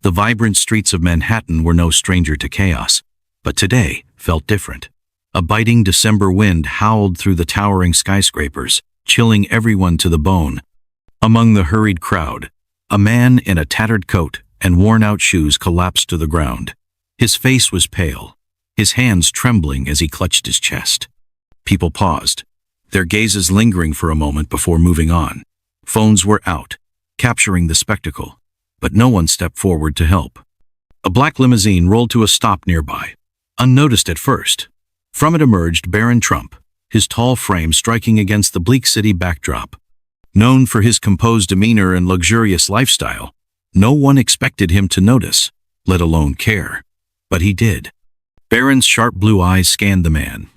The vibrant streets of Manhattan were no stranger to chaos, but today felt different. A biting December wind howled through the towering skyscrapers, chilling everyone to the bone. Among the hurried crowd, a man in a tattered coat and worn-out shoes collapsed to the ground. His face was pale, his hands trembling as he clutched his chest. People paused, their gazes lingering for a moment before moving on. Phones were out, capturing the spectacle, but no one stepped forward to help. A black limousine rolled to a stop nearby, unnoticed at first. From it emerged Barron Trump, his tall frame striking against the bleak city backdrop. Known for his composed demeanor and luxurious lifestyle, no one expected him to notice, let alone care. But he did. Barron's sharp blue eyes scanned the man,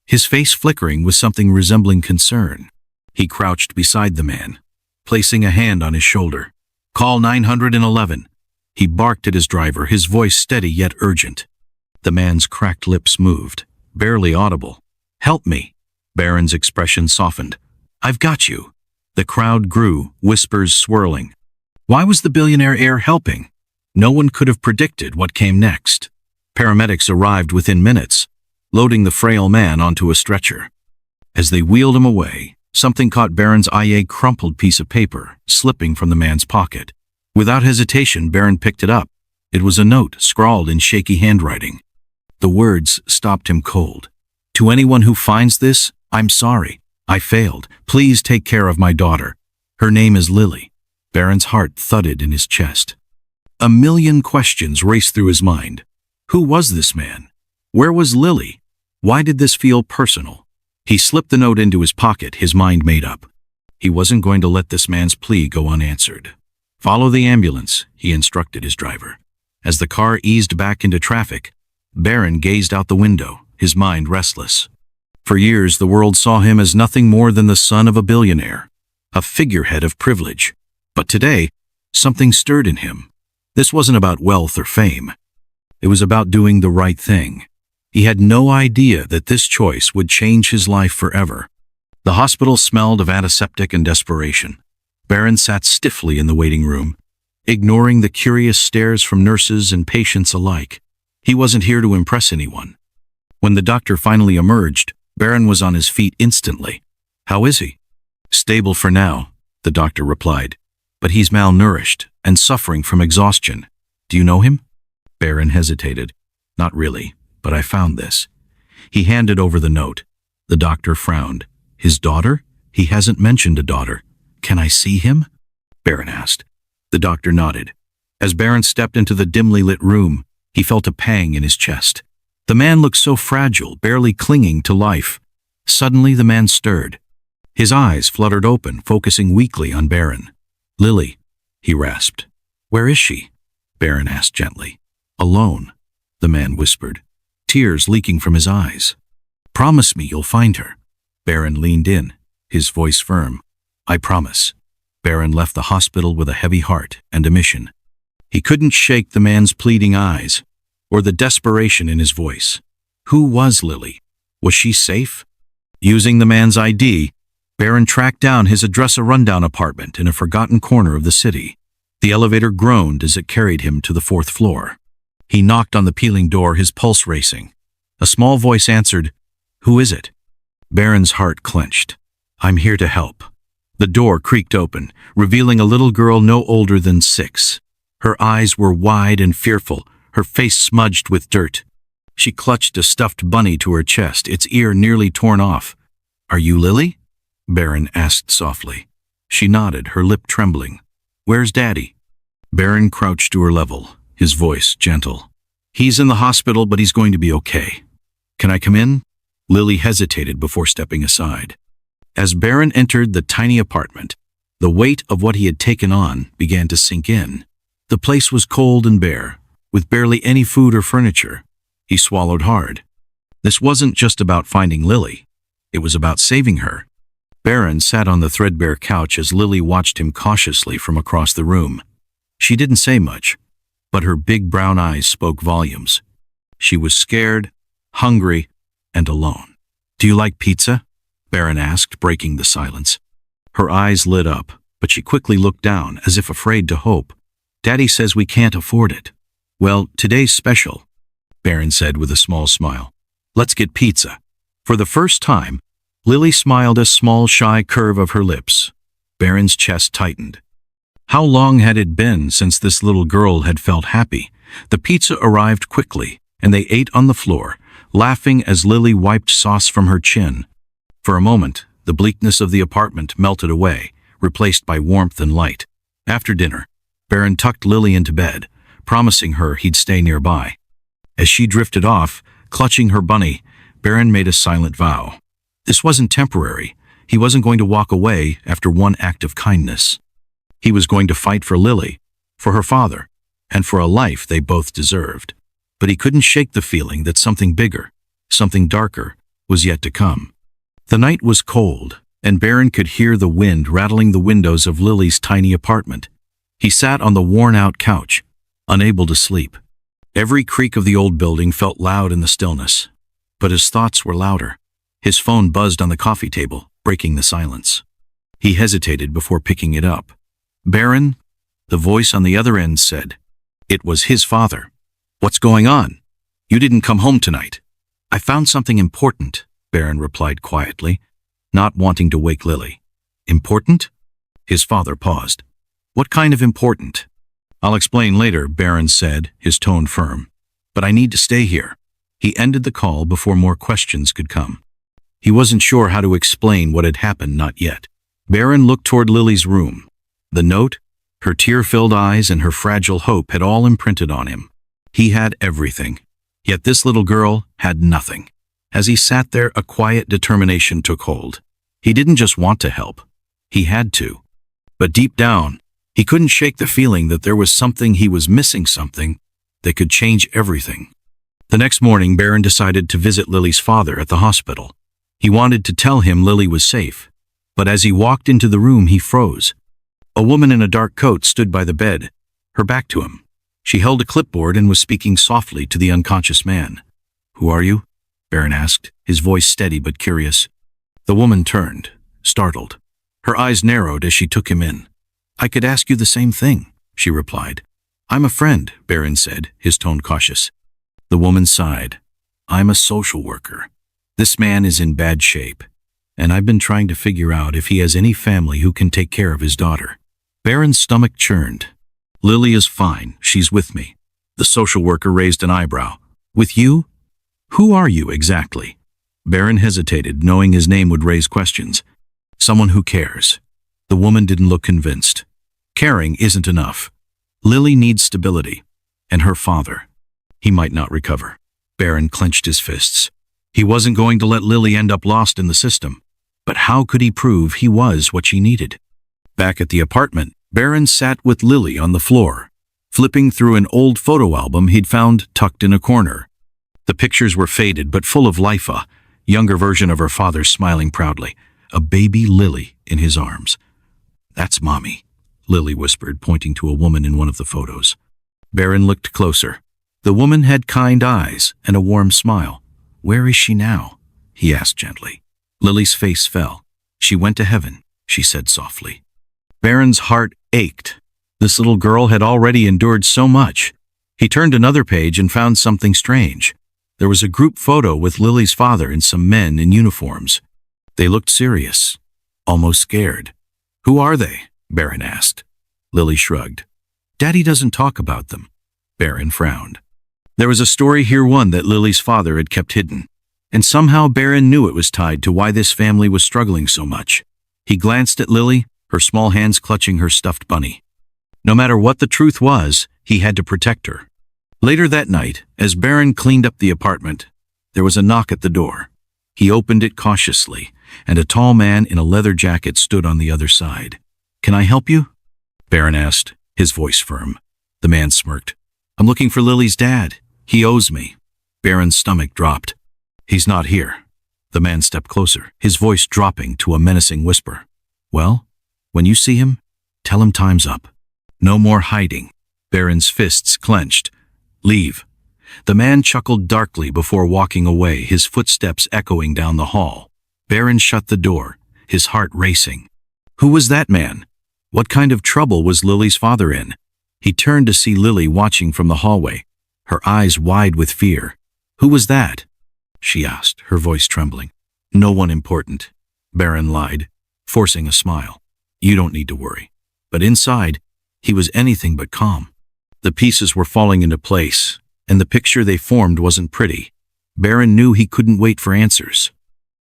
his face flickering with something resembling concern. He crouched beside the man, placing a hand on his shoulder. "Call 911. He barked at his driver, his voice steady yet urgent. The man's cracked lips moved, barely audible. "Help me." Barron's expression softened. "I've got you." The crowd grew, whispers swirling. Why was the billionaire heir helping? No one could have predicted what came next. Paramedics arrived within minutes, loading the frail man onto a stretcher. As they wheeled him away, something caught Barron's eye, a crumpled piece of paper, slipping from the man's pocket. Without hesitation, Barron picked it up. It was a note, scrawled in shaky handwriting. The words stopped him cold. "To anyone who finds this, I'm sorry. I failed. Please take care of my daughter. Her name is Lily." Barron's heart thudded in his chest. A million questions raced through his mind. Who was this man? Where was Lily? Why did this feel personal? He slipped the note into his pocket, his mind made up. He wasn't going to let this man's plea go unanswered. "Follow the ambulance," he instructed his driver. As the car eased back into traffic, Barron gazed out the window, his mind restless. For years, the world saw him as nothing more than the son of a billionaire, a figurehead of privilege. But today, something stirred in him. This wasn't about wealth or fame. It was about doing the right thing. He had no idea that this choice would change his life forever. The hospital smelled of antiseptic and desperation. Barron sat stiffly in the waiting room, ignoring the curious stares from nurses and patients alike. He wasn't here to impress anyone. When the doctor finally emerged, Barron was on his feet instantly. "How is he?" "Stable for now," the doctor replied. "But he's malnourished and suffering from exhaustion. Do you know him?" Barron hesitated. "Not really, but I found this." He handed over the note. The doctor frowned. "His daughter? He hasn't mentioned a daughter. Can I see him?" Barron asked. The doctor nodded. As Barron stepped into the dimly lit room, he felt a pang in his chest. The man looked so fragile, barely clinging to life. Suddenly the man stirred. His eyes fluttered open, focusing weakly on Barron. "Lily," he rasped. "Where is she?" Barron asked gently. "Alone," the man whispered, tears leaking from his eyes. "Promise me you'll find her." Barron leaned in, his voice firm. "I promise." Barron left the hospital with a heavy heart and a mission. He couldn't shake the man's pleading eyes, or the desperation in his voice. Who was Lily? Was she safe? Using the man's ID, Barron tracked down his address, a rundown apartment in a forgotten corner of the city. The elevator groaned as it carried him to the 4th floor. He knocked on the peeling door, his pulse racing. A small voice answered, "Who is it?" Barron's heart clenched. "I'm here to help." The door creaked open, revealing a little girl no older than 6. Her eyes were wide and fearful, her face smudged with dirt. She clutched a stuffed bunny to her chest, its ear nearly torn off. "Are you Lily?" Barron asked softly. She nodded, her lip trembling. "Where's Daddy?" Barron crouched to her level, his voice gentle. "He's in the hospital, but he's going to be okay. Can I come in?" Lily hesitated before stepping aside. As Barron entered the tiny apartment, the weight of what he had taken on began to sink in. The place was cold and bare, with barely any food or furniture. He swallowed hard. This wasn't just about finding Lily. It was about saving her. Barron sat on the threadbare couch as Lily watched him cautiously from across the room. She didn't say much, but her big brown eyes spoke volumes. She was scared, hungry, and alone. "Do you like pizza?" Barron asked, breaking the silence. Her eyes lit up, but she quickly looked down, as if afraid to hope. Daddy says we can't afford it. Well, today's special, Barron said with a small smile. Let's get pizza. For the first time, Lily smiled, a small, shy curve of her lips. Barron's chest tightened. How long had it been since this little girl had felt happy? The pizza arrived quickly, and they ate on the floor, laughing as Lily wiped sauce from her chin. For a moment, the bleakness of the apartment melted away, replaced by warmth and light. After dinner, Barron tucked Lily into bed, promising her he'd stay nearby. As she drifted off, clutching her bunny, Barron made a silent vow. This wasn't temporary. He wasn't going to walk away after one act of kindness. He was going to fight for Lily, for her father, and for a life they both deserved. But he couldn't shake the feeling that something bigger, something darker, was yet to come. The night was cold, and Barron could hear the wind rattling the windows of Lily's tiny apartment. He sat on the worn-out couch, unable to sleep. Every creak of the old building felt loud in the stillness, but his thoughts were louder. His phone buzzed on the coffee table, breaking the silence. He hesitated before picking it up. Barron, the voice on the other end said. It was his father. What's going on? You didn't come home tonight. I found something important, Barron replied quietly, not wanting to wake Lily. Important? His father paused. What kind of important? I'll explain later, Barron said, his tone firm. But I need to stay here. He ended the call before more questions could come. He wasn't sure how to explain what had happened, not yet. Barron looked toward Lily's room. The note, her tear-filled eyes, and her fragile hope had all imprinted on him. He had everything, yet this little girl had nothing. As he sat there, a quiet determination took hold. He didn't just want to help. He had to. But deep down, he couldn't shake the feeling that there was something he was missing, something that could change everything. The next morning, Barron decided to visit Lily's father at the hospital. He wanted to tell him Lily was safe, but as he walked into the room, he froze. A woman in a dark coat stood by the bed, her back to him. She held a clipboard and was speaking softly to the unconscious man. Who are you? Barron asked, his voice steady but curious. The woman turned, startled. Her eyes narrowed as she took him in. I could ask you the same thing, she replied. I'm a friend, Barron said, his tone cautious. The woman sighed. I'm a social worker. This man is in bad shape, and I've been trying to figure out if he has any family who can take care of his daughter. Barron's stomach churned. Lily is fine. She's with me. The social worker raised an eyebrow. With you? Who are you exactly? Barron hesitated, knowing his name would raise questions. Someone who cares. The woman didn't look convinced. Caring isn't enough. Lily needs stability. And her father. He might not recover. Barron clenched his fists. He wasn't going to let Lily end up lost in the system. But how could he prove he was what she needed? Back at the apartment, Barron sat with Lily on the floor, flipping through an old photo album he'd found tucked in a corner. The pictures were faded but full of life, a younger version of her father smiling proudly, a baby Lily in his arms. That's Mommy, Lily whispered, pointing to a woman in one of the photos. Barron looked closer. The woman had kind eyes and a warm smile. Where is she now? He asked gently. Lily's face fell. She went to heaven, she said softly. Barron's heart ached. This little girl had already endured so much. He turned another page and found something strange. There was a group photo with Lily's father and some men in uniforms. They looked serious, almost scared. Who are they? Barron asked. Lily shrugged. Daddy doesn't talk about them. Barron frowned. There was a story here, one that Lily's father had kept hidden, and somehow Barron knew it was tied to why this family was struggling so much. He glanced at Lily, her small hands clutching her stuffed bunny. No matter what the truth was, he had to protect her. Later that night, as Barron cleaned up the apartment, there was a knock at the door. He opened it cautiously, and a tall man in a leather jacket stood on the other side. Can I help you? Barron asked, his voice firm. The man smirked. I'm looking for Lily's dad. He owes me. Barron's stomach dropped. He's not here. The man stepped closer, his voice dropping to a menacing whisper. Well, when you see him, tell him time's up. No more hiding. Barron's fists clenched. Leave. The man chuckled darkly before walking away, his footsteps echoing down the hall. Barron shut the door, his heart racing. Who was that man? What kind of trouble was Lily's father in? He turned to see Lily watching from the hallway, her eyes wide with fear. "Who was that?" she asked, her voice trembling. "No one important," Barron lied, forcing a smile. "You don't need to worry." But inside, he was anything but calm. The pieces were falling into place, and the picture they formed wasn't pretty. Barron knew he couldn't wait for answers.